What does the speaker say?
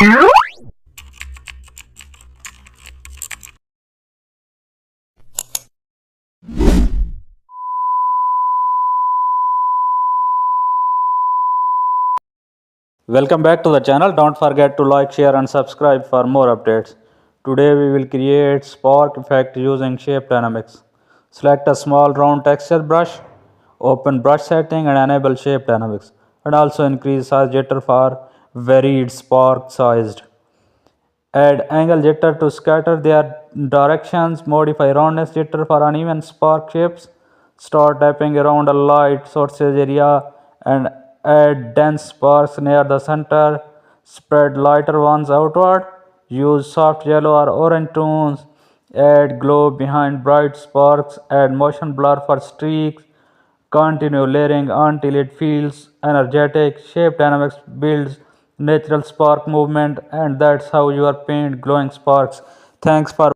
Welcome back to the channel. Don't forget to like, share and subscribe for more updates. Today we will create spark effect using shape dynamics. Select a small round texture brush, open brush setting and enable shape dynamics, and also increase size jitter for varied spark sized. Add angle jitter to scatter their directions, modify roundness jitter for uneven spark shapes, start tapping around a light sources area and add dense sparks near the center, spread lighter ones outward, use soft yellow or orange tones, add glow behind bright sparks, add motion blur for streaks, continue layering until it feels energetic. Shape dynamics builds natural spark movement, and that's how your paint glowing sparks. Thanks for